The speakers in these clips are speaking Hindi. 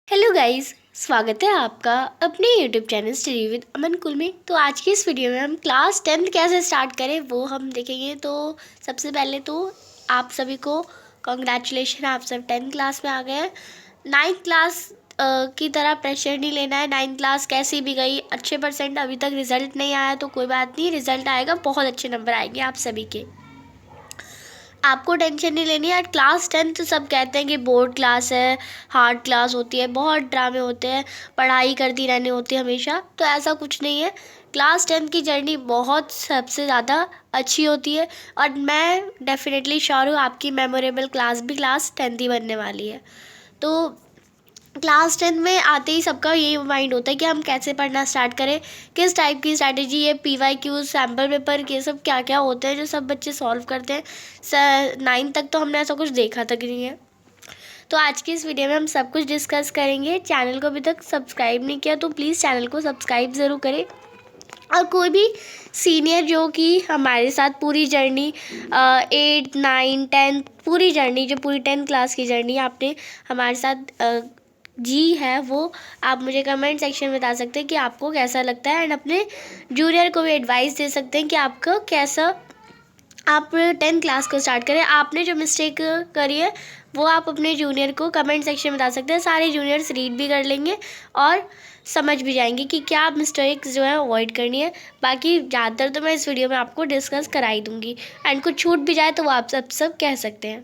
हेलो गाइस, स्वागत है आपका अपने यूट्यूब चैनल स्टडी विद अमन कुल में। तो आज की इस वीडियो में हम क्लास 10th कैसे स्टार्ट करें वो हम देखेंगे। तो सबसे पहले तो आप सभी को कॉन्ग्रेचुलेशन, आप सब 10th क्लास में आ गए हैं। 9th क्लास की तरह प्रेशर नहीं लेना है। 9th क्लास कैसी भी गई, अच्छे परसेंट अभी तक रिज़ल्ट नहीं आया तो कोई बात नहीं, रिज़ल्ट आएगा, बहुत अच्छे नंबर आएंगे आप सभी के। आपको टेंशन नहीं लेनी है। क्लास 10th सब कहते हैं कि बोर्ड क्लास है, हार्ड क्लास होती है, बहुत ड्रामे होते हैं, पढ़ाई करती रहनी होती है हमेशा। तो ऐसा कुछ नहीं है। क्लास 10th की जर्नी बहुत सबसे ज़्यादा अच्छी होती है और मैं डेफिनेटली श्योर हूँ आपकी मेमोरेबल क्लास भी क्लास 10th ही बनने वाली है। तो क्लास 10 में आते ही सबका यही माइंड होता है कि हम कैसे पढ़ना स्टार्ट करें, किस टाइप की स्ट्रैटेजी, ये PYQ सैम्पल पेपर ये सब क्या क्या होते हैं जो सब बच्चे सॉल्व करते हैं। 9th तक तो हमने ऐसा कुछ देखा तक नहीं है। तो आज की इस वीडियो में हम सब कुछ डिस्कस करेंगे। चैनल को अभी तक सब्सक्राइब नहीं किया तो प्लीज़ चैनल को सब्सक्राइब ज़रूर करें। और कोई भी सीनियर जो कि हमारे साथ पूरी जर्नी 8, 9, 10 पूरी जर्नी, जो पूरी 10th क्लास की जर्नी आपने हमारे साथ जी है, वो आप मुझे कमेंट सेक्शन में बता सकते हैं कि आपको कैसा लगता है। एंड अपने जूनियर को भी एडवाइस दे सकते हैं कि आपका कैसा, आप 10th क्लास को स्टार्ट करें। आपने जो मिस्टेक करी है वो आप अपने जूनियर को कमेंट सेक्शन में बता सकते हैं। सारे जूनियर्स रीड भी कर लेंगे और समझ भी जाएंगे कि क्या मिस्टेक्स जो है अवॉइड करनी है। बाकी ज़्यादातर तो मैं इस वीडियो में आपको डिस्कस कराई दूँगी एंड कुछ छूट भी जाए तो वो आप सब कह सकते हैं।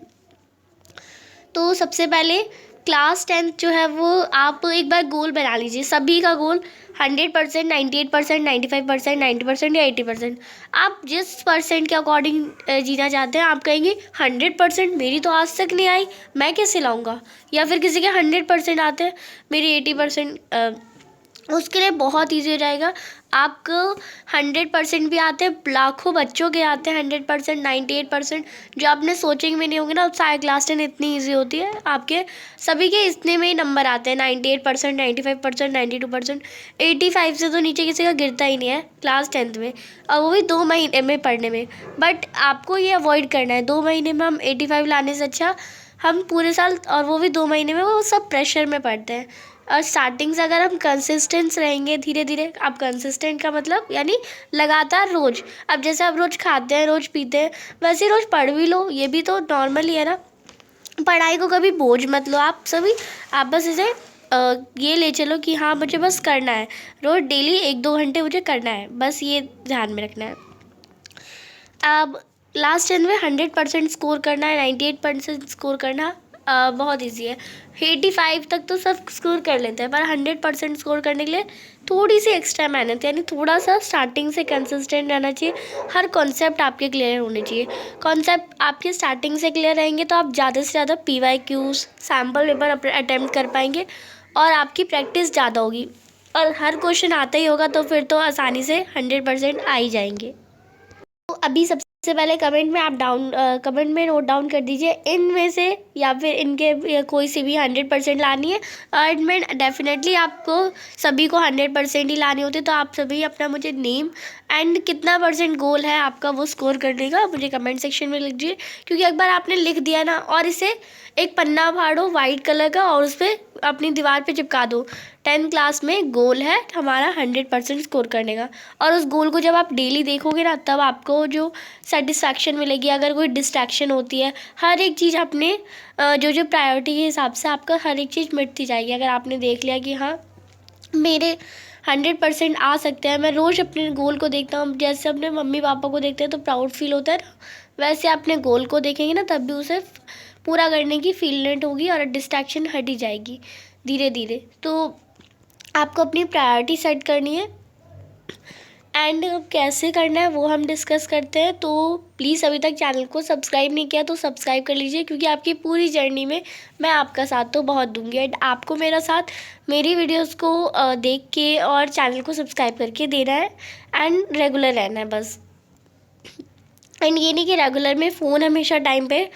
तो सबसे पहले क्लास 10th जो है वो आप एक बार गोल बना लीजिए। सभी का गोल 100%, 98%, 95%, 90% या 80%। आप जिस परसेंट के अकॉर्डिंग जीना चाहते हैं। आप कहेंगे 100% मेरी तो आज तक नहीं आई, मैं कैसे लाऊंगा, या फिर किसी के 100% आते हैं, मेरी 80%, उसके लिए बहुत ईजी हो जाएगा। आपको 100% भी आते हैं, लाखों बच्चों के आते हैं 100%, 98%, जो आपने सोचेंगे में नहीं होंगे ना। सारे क्लास 10 इतनी ईजी होती है, आपके सभी के इतने में ही नंबर आते हैं, 98%, 95%, 92%। 85 से तो नीचे किसी का गिरता ही नहीं है क्लास 10th में, और वो भी 2 महीने में पढ़ने में। बट आपको ये अवॉइड करना है। 2 महीने में हम 85 लाने से अच्छा हम पूरे साल, और वो भी 2 महीने में, वो सब प्रेशर में पढ़ते हैं। और स्टार्टिंग से अगर हम कंसिस्टेंस रहेंगे, धीरे धीरे, आप कंसिस्टेंट का मतलब यानी लगातार रोज़, अब जैसे आप रोज़ खाते हैं, रोज़ पीते हैं, वैसे रोज़ पढ़ भी लो, ये भी तो नॉर्मल ही है ना। पढ़ाई को कभी बोझ मत लो आप सभी। आप बस इसे ये ले चलो कि हाँ मुझे बस करना है, रोज़ डेली 1-2 घंटे मुझे करना है, बस ये ध्यान में रखना है। अब लास्ट 10 में 100% स्कोर करना है, 98% स्कोर करना बहुत इजी है। 85 तक तो सब स्कोर कर लेते हैं, पर 100% स्कोर करने के लिए थोड़ी सी एक्स्ट्रा मेहनत, यानी थोड़ा सा स्टार्टिंग से कंसिस्टेंट रहना चाहिए। हर कॉन्सेप्ट आपके क्लियर होने चाहिए। कॉन्सेप्ट आपके स्टार्टिंग से क्लियर रहेंगे तो आप ज़्यादा से ज़्यादा PYQs सैम्पल पेपर अटैम्प्ट कर पाएंगे और आपकी प्रैक्टिस ज़्यादा होगी। और हर क्वेश्चन आता ही होगा तो फिर तो आसानी से 100% आ ही जाएंगे। तो अभी सबसे पहले कमेंट में नोट डाउन कर दीजिए इनमें से, या फिर इनके कोई सी भी 100% लानी है। और मैं डेफिनेटली आपको सभी को 100% ही लानी होती है। तो आप सभी अपना मुझे नेम एंड कितना परसेंट गोल है आपका वो स्कोर करने का मुझे कमेंट सेक्शन में लिखिए। क्योंकि एक बार आपने लिख दिया ना, और इसे एक पन्ना फाड़ो वाइट कलर का और उस पर अपनी दीवार पे चिपका दो। 10th क्लास में गोल है हमारा 100% स्कोर करने का। और उस गोल को जब आप डेली देखोगे ना, तब आपको जो सेटिस्फैक्शन मिलेगी। अगर कोई डिस्ट्रैक्शन होती है, हर एक चीज़ अपने जो जो प्रायोरिटी के हिसाब से आपका हर एक चीज़ मिटती जाएगी। अगर आपने देख लिया कि हाँ मेरे 100% आ सकते हैं, मैं रोज़ अपने गोल को देखता हूँ, जैसे अपने मम्मी पापा को देखते हैं तो प्राउड फील होता है ना, वैसे अपने गोल को देखेंगे ना तब भी उसे पूरा करने की फीलनेट होगी और डिस्ट्रैक्शन हट ही जाएगी धीरे धीरे। तो आपको अपनी प्रायोरिटी सेट करनी है एंड कैसे करना है वो हम डिस्कस करते हैं। तो प्लीज़ अभी तक चैनल को सब्सक्राइब नहीं किया तो सब्सक्राइब कर लीजिए, क्योंकि आपकी पूरी जर्नी में मैं आपका साथ तो बहुत दूंगी। एंड आपको मेरा साथ मेरी वीडियोस को देख के और चैनल को सब्सक्राइब करके देना है एंड रेगुलर रहना है बस। एंड ये नहीं कि रेगुलर में फ़ोन हमेशा टाइम पे,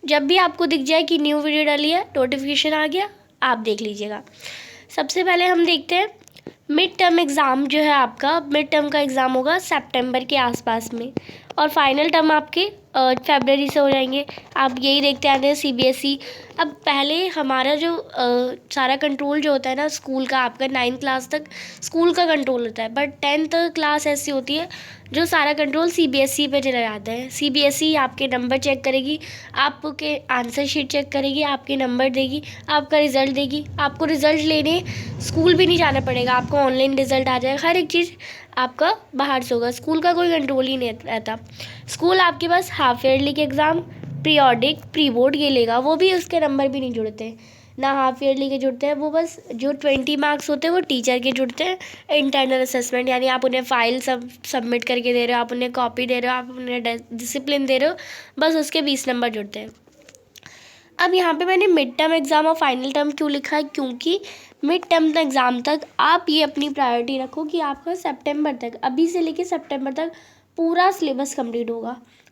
जब भी आपको दिख जाए कि न्यू वीडियो डाली है, नोटिफिकेशन आ गया, आप देख लीजिएगा। सबसे पहले हम देखते हैं मिड टर्म एग्ज़ाम जो है आपका। मिड टर्म का एग्ज़ाम होगा सितंबर के आसपास में और फाइनल टर्म आपके फरवरी से हो जाएंगे। आप यही देखते आते हैं सीबीएसई। अब पहले हमारा जो सारा कंट्रोल जो होता है ना स्कूल का, आपका 9th क्लास तक स्कूल का कंट्रोल होता है, बट 10th क्लास ऐसी होती है जो सारा कंट्रोल सीबीएसई पे चला जाता है। सीबीएसई आपके नंबर चेक करेगी, आपके आंसर शीट चेक करेगी, आपके नंबर देगी, आपका रिज़ल्ट देगी। आपको रिज़ल्ट लेने स्कूल भी नहीं जाना पड़ेगा, आपको ऑनलाइन रिज़ल्ट आ जाएगा। हर एक चीज़ आपका बाहर से होगा, स्कूल का कोई कंट्रोल ही नहीं रहता। स्कूल आपके पास हाफ ईयरली के एग्ज़ाम, पीरियोडिक, प्री बोर्ड ये लेगा, वो भी उसके नंबर भी नहीं जुड़ते, ना हाफ ईयरली के जुड़ते हैं। वो बस जो 20 मार्क्स होते हैं वो टीचर के जुड़ते हैं। इंटरनल असेसमेंट यानी आप उन्हें फाइल सबमिट करके दे रहे हो, आप उन्हें कॉपी दे रहे हो, आप उन्हें डिसिप्लिन दे रहे हो, बस उसके 20 नंबर जुड़ते हैं। अब यहाँ पे मैंने मिड टर्म एग्ज़ाम और फाइनल टर्म क्यों लिखा है, क्योंकि मिड टर्म एग्ज़ाम तक आप ये अपनी प्रायोरिटी रखो कि आपका सितंबर तक, अभी से लेके सितंबर तक पूरा सिलेबस कंप्लीट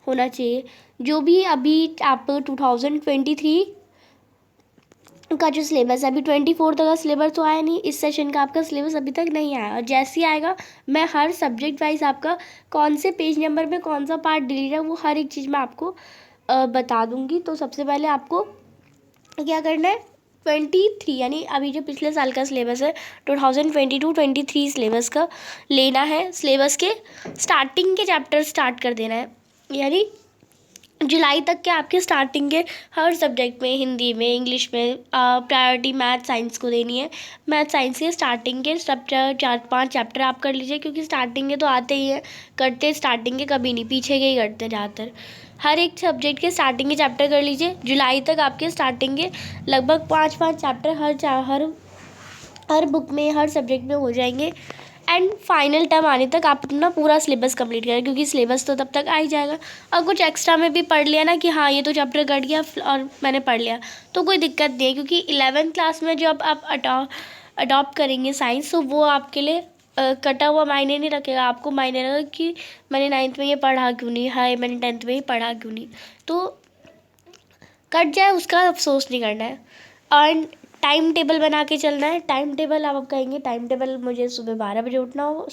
होना चाहिए। जो भी अभी आप 2023 का जो सिलेबस है, अभी 24 तक का सिलेबस तो आया नहीं, इस सेशन का आपका सिलेबस अभी तक नहीं आया, और जैसे ही आएगा मैं हर सब्जेक्ट वाइज आपका कौन से पेज नंबर पे कौन सा पार्ट डिलीट है वो हर एक चीज़ मैं आपको बता दूंगी। तो सबसे पहले आपको क्या करना है, 23 यानी अभी जो पिछले साल का सिलेबस है 2022-23 सिलेबस का लेना है। सिलेबस के स्टार्टिंग के चैप्टर स्टार्ट कर देना है, यानी जुलाई तक के आपके स्टार्टिंग के हर सब्जेक्ट में, हिंदी में, इंग्लिश में प्रायोरिटी मैथ साइंस को देनी है। मैथ साइंस के स्टार्टिंग के 4-5 चैप्टर आप कर लीजिए, क्योंकि स्टार्टिंग के तो आते ही हैं, करते स्टार्टिंग के कभी नहीं, पीछे के ही करते ज़्यादातर। हर एक सब्जेक्ट के स्टार्टिंग के चैप्टर कर लीजिए। जुलाई तक आपके स्टार्टिंग के लगभग 5-5 चैप्टर हर बुक में, हर सब्जेक्ट में हो जाएंगे। एंड फाइनल टर्म आने तक आप अपना पूरा सिलेबस कंप्लीट करें, क्योंकि सिलेबस तो तब तक आ ही जाएगा। और कुछ एक्स्ट्रा में भी पढ़ लिया ना कि हाँ ये तो चैप्टर कट गया और मैंने पढ़ लिया, तो कोई दिक्कत नहीं है, क्योंकि 11th क्लास में जब आप अडॉप्ट करेंगे साइंस, तो वो आपके लिए कटा हुआ मायने नहीं रखेगा। आपको मायने रखेगा कि मैंने 9th में ये पढ़ा क्यों नहीं, हाय मैंने 10th में ही पढ़ा क्यों नहीं। तो कट जाए उसका अफसोस नहीं करना है। और टाइम टेबल बना के चलना है। टाइम टेबल आप कहेंगे टाइम टेबल मुझे सुबह 12 बजे उठना होगा,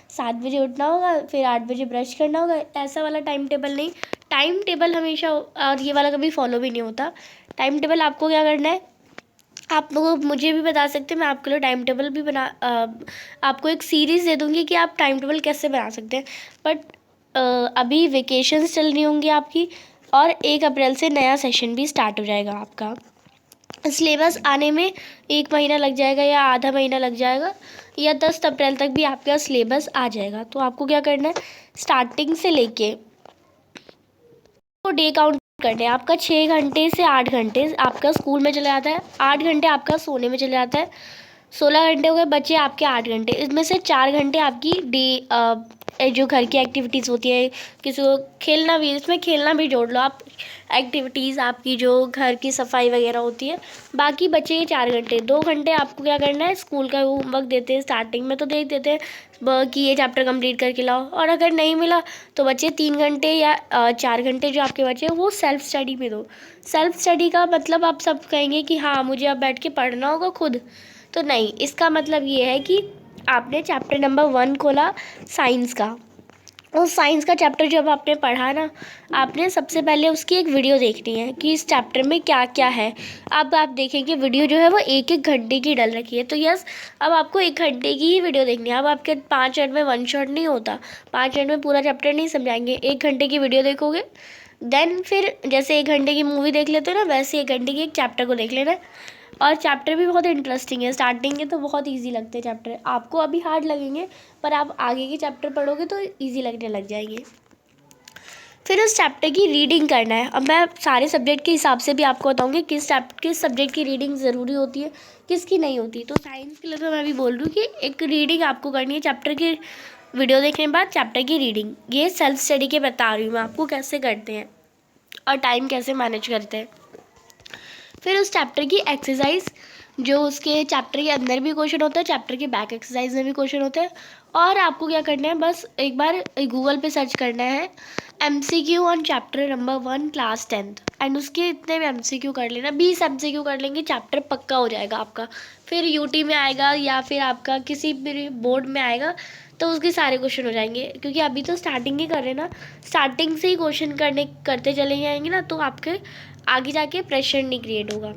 7 बजे उठना होगा, फिर 8 बजे ब्रश करना होगा, ऐसा वाला टाइम टेबल नहीं। टाइम टेबल हमेशा, और ये वाला कभी फॉलो भी नहीं होता। टाइम टेबल आपको क्या करना है, आप लोग मुझे भी बता सकते हैं, मैं आपके लिए टाइम टेबल भी आपको एक सीरीज़ दे दूँगी कि आप टाइम टेबल कैसे बना सकते हैं। बट अभी वेकेशंस चल रही होंगी आपकी, और 1 अप्रैल से नया सेशन भी स्टार्ट हो जाएगा आपका। सिलेबस आने में 1 महीना लग जाएगा या आधा महीना लग जाएगा, या 10 अप्रैल तक भी आपका सिलेबस आ जाएगा। तो आपको क्या करना है, स्टार्टिंग से लेके तो डे काउंट करते हैं। आपका 6 घंटे से 8 घंटे आपका स्कूल में चला जाता है, 8 घंटे आपका सोने में चले जाता है, 16 घंटे हो गए, बचे आपके 8 घंटे। इसमें से 4 घंटे आपकी जो घर की एक्टिविटीज़ होती है, किसी को खेलना भी, इसमें खेलना भी जोड़ लो आप, एक्टिविटीज़ आपकी जो घर की सफाई वगैरह होती है। बाकी बचे ये 4 घंटे। 2 घंटे आपको क्या करना है, स्कूल का होमवर्क देते हैं, स्टार्टिंग में तो दे देते हैं कि ये चैप्टर कंप्लीट करके लाओ, और अगर नहीं मिला तो बचे 3 घंटे या 4 घंटे जो आपके बचे वो सेल्फ स्टडी में दो। सेल्फ स्टडी का मतलब आप सब कहेंगे कि हाँ मुझे अब बैठ के पढ़ना होगा खुद, तो नहीं, इसका मतलब ये है कि आपने चैप्टर नंबर 1 खोला साइंस का, उस साइंस का चैप्टर जब आपने पढ़ा ना, आपने सबसे पहले उसकी एक वीडियो देखनी है कि इस चैप्टर में क्या क्या है। अब आप देखेंगे वीडियो जो है वो 1-1 घंटे की डल रखी है, तो यस अब आपको 1 घंटे की ही वीडियो देखनी है। अब आपके 5 मिनट में 1 शॉट नहीं होता, 5 मिनट में पूरा चैप्टर नहीं समझाएंगे, 1 घंटे की वीडियो देखोगे। देन फिर जैसे 1 घंटे की मूवी देख लेते हो ना, वैसे 1 घंटे की एक चैप्टर को देख लेना। और चैप्टर भी बहुत इंटरेस्टिंग है, स्टार्टिंग के तो बहुत इजी लगते हैं चैप्टर, आपको अभी हार्ड लगेंगे पर आप आगे के चैप्टर पढ़ोगे तो इजी लगने लग जाएंगे। फिर उस चैप्टर की रीडिंग करना है। अब मैं सारे सब्जेक्ट के हिसाब से भी आपको बताऊंगी किस सब्जेक्ट की रीडिंग ज़रूरी होती है, किसकी नहीं होती। तो साइंस के लिए तो मैं भी बोल रही हूँ कि एक रीडिंग आपको करनी है, चैप्टर की वीडियो देखने के बाद चैप्टर की रीडिंग। ये सेल्फ स्टडी के बता रही हूँ मैं आपको कैसे करते हैं और टाइम कैसे मैनेज करते हैं। फिर उस चैप्टर की एक्सरसाइज, जो उसके चैप्टर के अंदर भी क्वेश्चन होता है, चैप्टर के बैक एक्सरसाइज में भी क्वेश्चन होते हैं। और आपको क्या करना है, बस एक बार गूगल पे सर्च करना है MCQ on chapter number 1 class 10th, and उसके इतने भी MCQ कर लेना, 20 MCQ कर लेंगे, चैप्टर पक्का हो जाएगा आपका। फिर यूटी में आएगा या फिर आपका किसी भी बोर्ड में आएगा, तो उसके सारे क्वेश्चन हो जाएंगे, क्योंकि अभी तो स्टार्टिंग ही कर रहे हैं ना, स्टार्टिंग से ही क्वेश्चन करते चले जाएंगे ना, तो आपके आगे जाके प्रेशर नहीं क्रिएट होगा।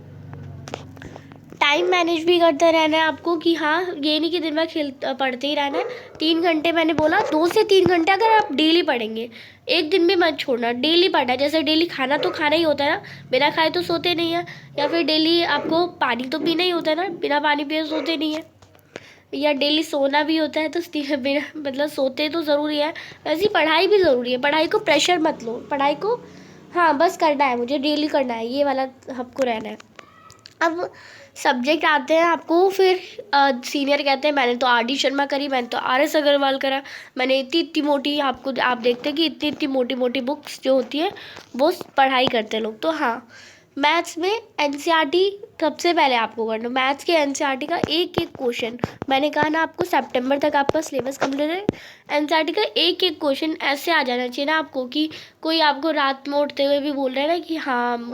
टाइम मैनेज भी करते रहना है आपको, कि हाँ ये नहीं कि दिन भर पढ़ते ही रहना है। 3 घंटे मैंने बोला, 2 से 3 घंटे अगर आप डेली पढ़ेंगे, एक दिन भी मत छोड़ना, डेली पढ़ना है। जैसे डेली खाना तो खाना ही होता है ना, बिना खाए तो सोते नहीं है, या फिर डेली आपको पानी तो पीना ही होता है ना, बिना पानी पिए सोते नहीं है, या डेली सोना भी होता है, तो बिना मतलब सोते तो ज़रूरी है। वैसे ही पढ़ाई भी ज़रूरी है, पढ़ाई को प्रेशर मत लो, पढ़ाई को हाँ बस करना है, मुझे डेली करना है, ये वाला आपको रहना है। अब सब्जेक्ट आते हैं आपको, फिर सीनियर कहते हैं मैंने तो आर डी शर्मा करी, मैंने तो आर एस अग्रवाल करा, मैंने इतनी इतनी मोटी, आपको आप देखते हैं कि इतनी इतनी मोटी मोटी बुक्स जो होती है वो पढ़ाई करते हैं लोग। तो हाँ, मैथ्स में एनसीईआरटी सबसे पहले आपको करना, मैथ्स के एनसीईआरटी का एक एक क्वेश्चन, मैंने कहा ना आपको सितंबर तक आपका सिलेबस कंप्लीट है, एनसीईआरटी का एक एक क्वेश्चन ऐसे आ जाना चाहिए ना आपको, कि कोई आपको रात में उठते हुए भी बोल रहा है ना कि हाँ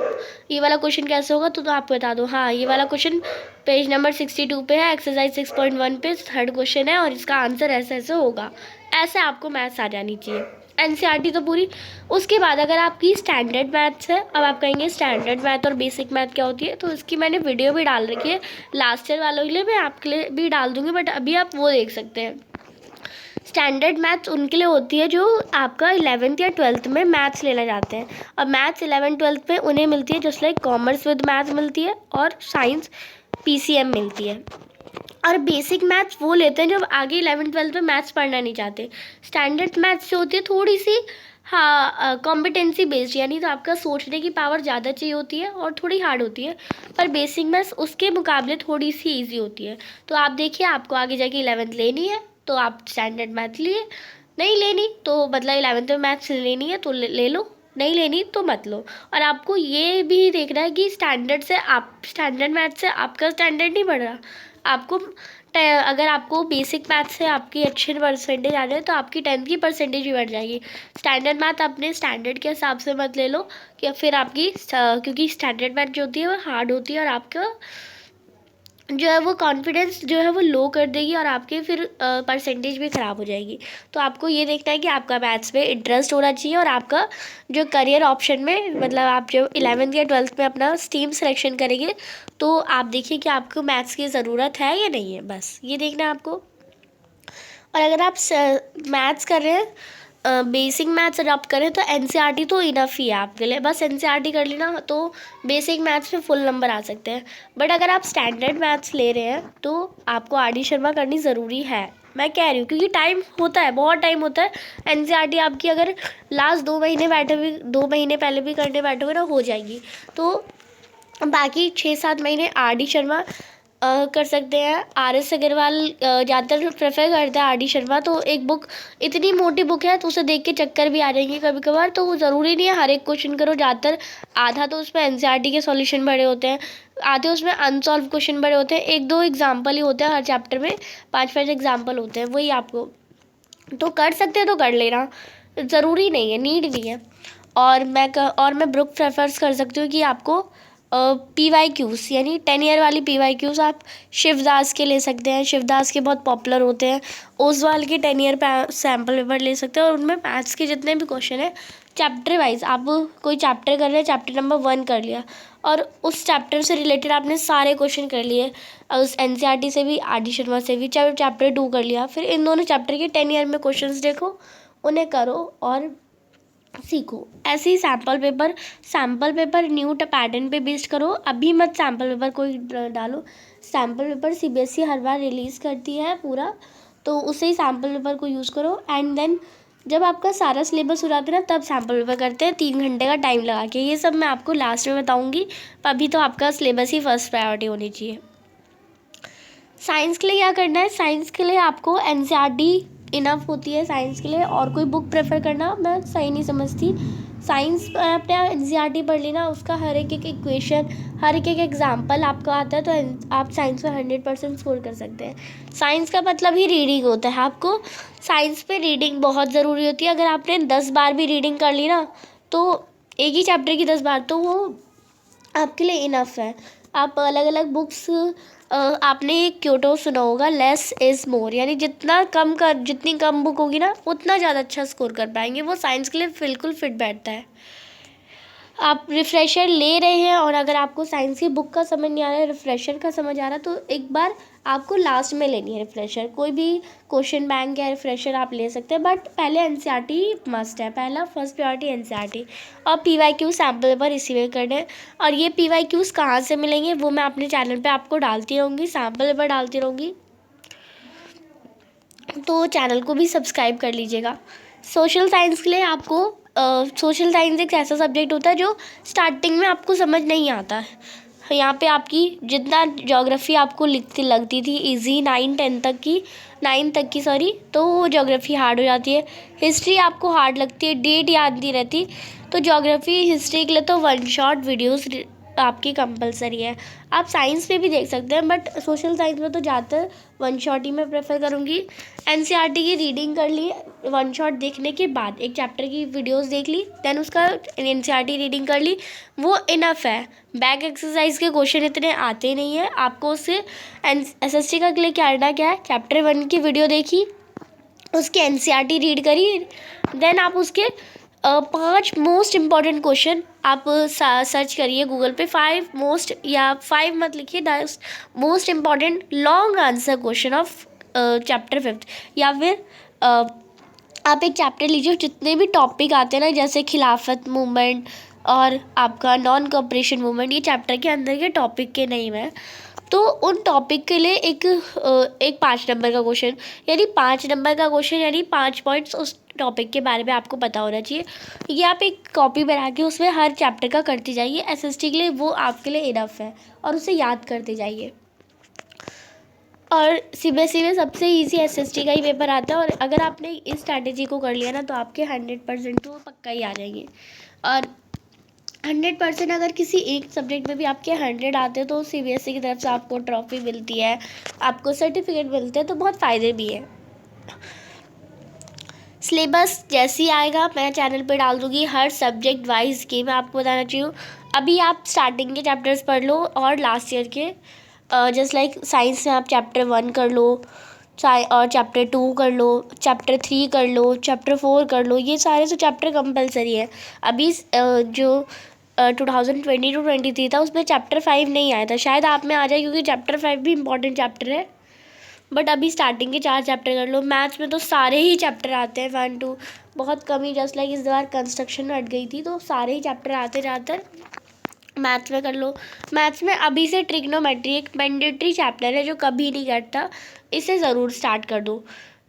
ये वाला क्वेश्चन कैसे होगा, तो आप बता दो हाँ ये वाला क्वेश्चन पेज नंबर 62 पे है, एक्सरसाइज 6.1 पे 3rd क्वेश्चन है, और इसका आंसर ऐसे ऐसे होगा। ऐसे आपको मैथ्स आ जानी चाहिए, एनसीईआरटी तो पूरी। उसके बाद अगर आपकी स्टैंडर्ड मैथ्स है, अब आप कहेंगे स्टैंडर्ड मैथ और बेसिक मैथ क्या होती है, तो इसकी मैंने वीडियो भी डाल रखी है, लास्ट ईयर वालों के लिए मैं आपके लिए भी डाल दूँगी, बट अभी आप वो देख सकते हैं। स्टैंडर्ड मैथ्स उनके लिए होती है जो आपका 11th या 12th में मैथ्स लेना चाहते हैं। अब मैथ्स 11th 12th में उन्हें मिलती है, just like commerce with math मिलती है, और साइंस पीसीएम मिलती है। और बेसिक मैथ्स वो लेते हैं जब आगे 11th 12th में मैथ्स पढ़ना नहीं चाहते। स्टैंडर्ड मैथ्स जो होती है थोड़ी सी हाँ कॉम्पिटेंसी बेस्ड, यानी तो आपका सोचने की पावर ज़्यादा चाहिए होती है और थोड़ी हार्ड होती है, पर बेसिक मैथ्स उसके मुकाबले थोड़ी सी ईजी होती है। तो आप देखिए, आपको आगे जाके 11th लेनी है तो आप स्टैंडर्ड मैथ लिए, नहीं लेनी तो मतलब 11th में मैथ्स लेनी है तो ले लो, नहीं लेनी तो मत लो। और आपको ये भी देखना है कि स्टैंडर्ड मैथ से आपका स्टैंडर्ड नहीं बढ़ रहा। आपको अगर आपको बेसिक मैथ से आपकी अच्छे परसेंटेज आ रहे हैं तो आपकी 10th की परसेंटेज भी बढ़ जाएगी। स्टैंडर्ड मैथ अपने स्टैंडर्ड के हिसाब से मत ले लो, कि फिर आपकी क्योंकि स्टैंडर्ड मैथ जो होती है वो हार्ड होती है, और आपका जो है वो कॉन्फिडेंस जो है वो लो कर देगी, और आपके फिर परसेंटेज भी ख़राब हो जाएगी। तो आपको ये देखना है कि आपका मैथ्स में इंटरेस्ट होना चाहिए, और आपका जो करियर ऑप्शन में मतलब आप जो 11th या 12th में अपना स्ट्रीम सिलेक्शन करेंगे, तो आप देखिए कि आपको मैथ्स की ज़रूरत है या नहीं है, बस ये देखना है आपको। और अगर आप मैथ्स कर रहे हैं, बेसिक मैथ्स अडॉप्ट करें, तो एनसीईआरटी तो इनफ ही है आपके लिए, बस एनसीईआरटी कर लेना तो बेसिक मैथ्स में फुल नंबर आ सकते हैं। बट अगर आप स्टैंडर्ड मैथ्स ले रहे हैं तो आपको आर डी शर्मा करनी ज़रूरी है, मैं कह रही हूँ, क्योंकि टाइम होता है, बहुत टाइम होता है। एनसीईआरटी आपकी अगर लास्ट 2 महीने बैठे हुए, 2 महीने पहले भी करने बैठे हुए ना, हो जाएगी। तो बाकी 6-7 महीने आर डी शर्मा कर सकते हैं। आर एस अग्रवाल ज़्यादातर प्रेफर करते हैं आर डी शर्मा। तो एक बुक इतनी मोटी बुक है तो उसे देख के चक्कर भी आ जाएंगे कभी कभार, तो वो ज़रूरी नहीं है हर एक क्वेश्चन करो। ज़्यादातर आधा तो उसमें एनसीईआरटी के सॉल्यूशन भरे होते हैं, आधे उसमें अनसॉल्व क्वेश्चन भरे होते हैं, 1-2 एग्जाम्पल ही होते हैं हर चैप्टर में, 5-5 एग्जाम्पल होते हैं, वही आपको तो कर सकते हैं तो कर लेना, ज़रूरी नहीं है, नीड नहीं है। और मैं बुक प्रेफर्स कर सकती हूँ कि आपको PYQs यानी 10 ईयर वाली PYQs आप शिवदास के ले सकते हैं, शिवदास के बहुत पॉपुलर होते हैं। ओसवाल के 10 ईयर सैम्पल पेपर ले सकते हैं, और उनमें मैथ्स के जितने भी क्वेश्चन हैं चैप्टर वाइज, आप कोई चैप्टर कर रहे हैं, चैप्टर नंबर 1 कर लिया और उस चैप्टर से रिलेटेड आपने सारे क्वेश्चन कर लिए, उस एनसीईआरटी से भी, आर डी शर्मा से भी, चाहे चैप्टर 2 कर लिया, फिर इन दोनों चैप्टर के 10 ईयर में क्वेश्चन देखो, उन्हें करो और सीखो। ऐसे ही सैम्पल पेपर न्यू पैटर्न पे बेस्ड करो, अभी मत सैम्पल पेपर कोई डालो। सैम्पल पेपर सीबीएसई हर बार रिलीज़ करती है पूरा, तो उसे ही सैम्पल पेपर को यूज़ करो। एंड देन जब आपका सारा सिलेबस हो जाता है ना, तब सैम्पल पेपर करते हैं 3 घंटे का टाइम लगा के। ये सब मैं आपको लास्ट में बताऊँगी, अभी तो आपका सिलेबस ही फर्स्ट प्रायोरिटी होनी चाहिए। साइंस के लिए क्या करना है, साइंस के लिए आपको एनसीईआरटी इनफ होती है साइंस के लिए, और कोई बुक प्रेफर करना मैं सही नहीं समझती। साइंस अपने एनसीईआरटी पढ़ लेना, उसका हर एक इक्वेशन, हर एक एग्जाम्पल आपको आता है, तो आप साइंस में 100% स्कोर कर सकते हैं। साइंस का मतलब ही रीडिंग होता है, आपको साइंस पे रीडिंग बहुत ज़रूरी होती है। अगर आपने 10 बार भी रीडिंग कर ली ना, तो एक ही चैप्टर की 10 बार, तो वो आपके लिए इनफ है। आप अलग अलग बुक्स आपने क्योटो सुना होगा, लेस इज़ मोर, यानी जितनी कम बुक होगी ना उतना ज़्यादा अच्छा स्कोर कर पाएंगे। वो साइंस के लिए बिल्कुल फिट बैठता है। आप रिफ़्रेशर ले रहे हैं और अगर आपको साइंस की बुक का समझ नहीं आ रहा है, रिफ़्रेशर का समझ आ रहा है, तो एक बार आपको लास्ट में लेनी है रिफ़्रेशर। कोई भी क्वेश्चन बैंक या रिफ़्रेशर आप ले सकते हैं, बट पहले एनसीईआरटी मस्ट है। First priority NCERT. और पीवाईक्यू सैम्पल पर इसी में करने हैं। और ये पीवाईक्यूज़ कहाँ से मिलेंगे वो मैं अपने चैनल पे आपको डालती रहूँगी, सैम्पल पर डालती रहूँगी, तो चैनल को भी सब्सक्राइब कर लीजिएगा। सोशल साइंस के लिए आपको सोशल साइंस एक ऐसा सब्जेक्ट होता है जो स्टार्टिंग में आपको समझ नहीं आता है। यहाँ पे आपकी जितना ज्योग्राफी आपको लिखती लगती थी इजी 9 तक की सॉरी, तो वो ज्योग्राफी हार्ड हो जाती है। हिस्ट्री आपको हार्ड लगती है, डेट याद नहीं रहती, तो ज्योग्राफी हिस्ट्री के लिए तो वन शॉट वीडियोस आपकी कंपलसरी है। आप साइंस में भी देख सकते हैं, बट सोशल साइंस में तो ज़्यादातर वन शॉट ही मैं प्रेफर करूँगी। एनसीईआरटी की रीडिंग कर ली, वन शॉट देखने के बाद एक चैप्टर की वीडियोस देख ली, देन उसका एनसीईआरटी रीडिंग कर ली, वो इनफ है। बैक एक्सरसाइज के क्वेश्चन इतने आते नहीं हैं आपको। उससे एसएसटी का लिए करना क्या है, चैप्टर 1 की वीडियो देखी, उसकी एनसीईआरटी रीड करी, देन आप उसके 5 मोस्ट इम्पॉर्टेंट क्वेश्चन आप सर्च करिए गूगल पे। 5 मोस्ट, या 5 मत लिखिए, 10 most important long answer question of chapter 5। या फिर आप एक चैप्टर लीजिए, जितने भी टॉपिक आते हैं ना, जैसे खिलाफत मूवमेंट और आपका नॉन कोऑपरेशन मूवमेंट, ये चैप्टर के अंदर के टॉपिक के नेम है, तो उन टॉपिक के लिए एक 5 नंबर का क्वेश्चन, यानी 5 नंबर का क्वेश्चन, यानी 5 पॉइंट्स उस टॉपिक के बारे में आपको पता होना चाहिए। ये आप एक कॉपी बना के उसमें हर चैप्टर का करते जाइए। एसएसटी के लिए वो आपके लिए इनफ है, और उसे याद करते जाइए। और सीबीएसई में सबसे इजी एसएसटी का ही पेपर आता है, और अगर आपने इस स्ट्रैटेजी को कर लिया ना, तो आपके 100% तो पक्का ही आ जाएंगे। और 100% अगर किसी एक सब्जेक्ट में भी आपके 100 आते हैं, तो सीबीएसई की तरफ से आपको ट्रॉफी मिलती है, आपको सर्टिफिकेट मिलते हैं, तो बहुत फ़ायदे भी है। सिलेबस जैसे ही आएगा मैं चैनल पे डाल दूँगी, हर सब्जेक्ट वाइज के मैं आपको बताना चाहिए। अभी आप स्टार्टिंग के चैप्टर्स पढ़ लो, और लास्ट ईयर के जस्ट लाइक साइंस में आप चैप्टर 1 कर लो, और चैप्टर 2 कर लो, चैप्टर 3 कर लो, चैप्टर 4 कर लो। ये सारे तो चैप्टर कंपलसरी है। अभी जो 2022-23 था, उसमें चैप्टर 5 नहीं आया था, शायद आप में आ जाए, क्योंकि चैप्टर 5 भी इंपॉर्टेंट चैप्टर है। बट अभी स्टार्टिंग के 4 चैप्टर कर लो। मैथ्स में तो सारे ही चैप्टर आते हैं, 1 2, बहुत कम ही, जस्ट लाइक इस बार कंस्ट्रक्शन में हट गई थी, तो सारे ही चैप्टर आते ज़्यादातर। मैथ्स में कर लो। मैथ्स में अभी से ट्रिग्नोमेट्री एक मैंडेटरी चैप्टर है जो कभी नहीं कटता, इसे ज़रूर स्टार्ट कर दो,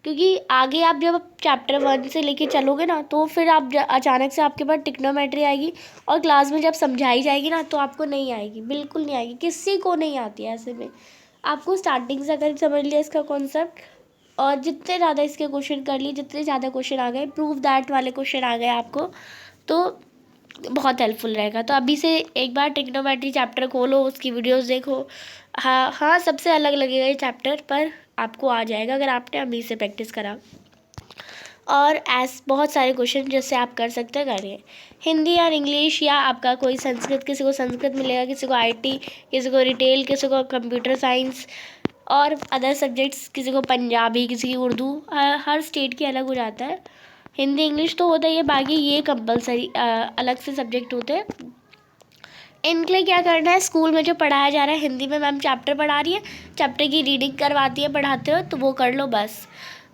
क्योंकि आगे आप जब चैप्टर 1 से लेके चलोगे ना, तो फिर आप अचानक से आपके पास ट्रिग्नोमेट्री आएगी, और क्लास में जब समझाई जाएगी ना, तो आपको नहीं आएगी, बिल्कुल नहीं आएगी, किसी को नहीं आती है। ऐसे में आपको स्टार्टिंग से अगर समझ लिया इसका कॉन्सेप्ट, और जितने ज़्यादा इसके क्वेश्चन कर लिए, जितने ज़्यादा क्वेश्चन आ गए, प्रूव दैट वाले क्वेश्चन आ गए आपको, तो बहुत हेल्पफुल रहेगा। तो अभी से एक बार ट्रिग्नोमेट्री चैप्टर खोलो, उसकी वीडियोस देखो। हाँ हाँ, सबसे अलग लगेगा ये चैप्टर, पर आपको आ जाएगा अगर आपने अभी से प्रैक्टिस करा। और बहुत सारे क्वेश्चन जैसे आप कर सकते हैं, करिए। हिंदी और इंग्लिश, या आपका कोई संस्कृत, किसी को संस्कृत मिलेगा, किसी को आईटी, किसी को रिटेल, किसी को कंप्यूटर साइंस, और अदर सब्जेक्ट्स, किसी को पंजाबी, किसी की उर्दू, हर स्टेट की अलग हो जाता है। हिंदी इंग्लिश तो होता ही है, बाकी ये कंपलसरी अलग से सब्जेक्ट होते हैं। इनके लिए क्या करना है, स्कूल में जो पढ़ाया जा रहा है, हिंदी में मैम चैप्टर पढ़ा रही है, चैप्टर की रीडिंग करवाती है पढ़ाते हो, तो वो कर लो बस।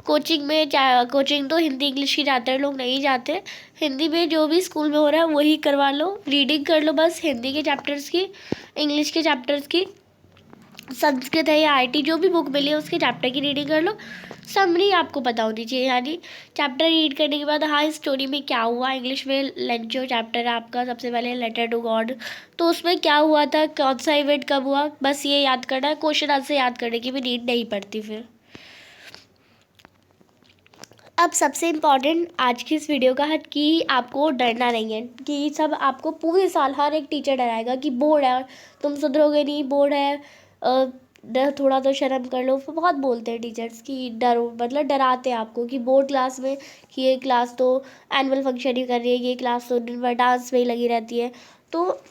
कोचिंग में कोचिंग तो हिंदी इंग्लिश की ज़्यादातर लोग नहीं जाते, हिंदी में जो भी स्कूल में हो रहा है वही करवा लो, रीडिंग कर लो बस हिंदी के चैप्टर्स की, इंग्लिश के चैप्टर्स की, संस्कृत है या आईटी, जो भी बुक मिली है उसके चैप्टर की रीडिंग कर लो। समरी आपको पता होनी चाहिए, यानी चैप्टर रीड करने के बाद हाँ स्टोरी में क्या हुआ। इंग्लिश में लेंचो चैप्टर है आपका, सबसे पहले लेटर टू गॉड, तो उसमें क्या हुआ था, कौन सा इवेंट कब हुआ, बस ये याद करना है। क्वेश्चन आंसर याद करने की भी नीड नहीं पड़ती फिर। अब सबसे इम्पॉर्टेंट आज की इस वीडियो का है कि आपको डरना नहीं है, कि सब आपको पूरे साल हर एक टीचर डराएगा कि बोर्ड है, तुम सुधरोगे नहीं, बोर्ड है, डर, थोड़ा तो शर्म कर लो। बहुत बोलते हैं टीचर्स कि डरो, मतलब डराते हैं आपको कि बोर्ड क्लास में, कि ये क्लास तो एनुअल फंक्शन ही कर रही है, ये क्लास तो दिन भर डांस में ही लगी रहती है। तो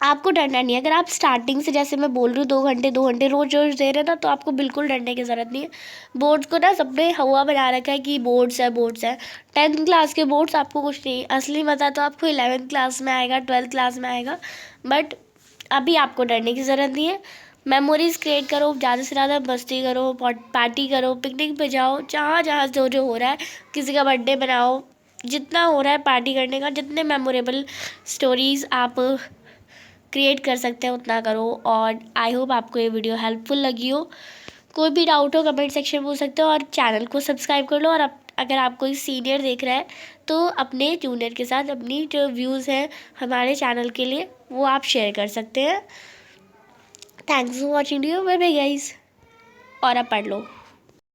आपको डरना नहीं है। अगर आप स्टार्टिंग से, जैसे मैं बोल रही हूँ, 2 घंटे रोज़ रोज़ दे रहे हैं ना, तो आपको बिल्कुल डरने की ज़रूरत नहीं है। बोर्ड्स को ना सबने हवा बना रखा है कि बोर्ड्स है बोर्ड्स है। 10th क्लास के बोर्ड्स आपको कुछ नहीं, असली मज़ा तो आपको 11th क्लास में आएगा, 12th क्लास में आएगा। बट अभी आपको डरने की ज़रूरत नहीं है। मेमोरीज़ क्रिएट करो, ज़्यादा से ज़्यादा मस्ती करो, पार्टी करो, पिकनिक पे जाओ, जहाँ जहाँ जो हो रहा है, किसी का बर्थडे बनाओ, जितना हो रहा है पार्टी करने का, जितने मेमोरेबल स्टोरीज़ आप क्रिएट कर सकते हैं उतना करो। और आई होप आपको ये वीडियो हेल्पफुल लगी हो। कोई भी डाउट हो कमेंट सेक्शन में पूछ सकते हो, और चैनल को सब्सक्राइब कर लो। और अगर आप कोई सीनियर देख रहा है तो अपने जूनियर के साथ अपनी जो व्यूज़ हैं हमारे चैनल के लिए, वो आप शेयर कर सकते हैं। Thanks for watching video, bye bye guys. और अब पढ़ लो।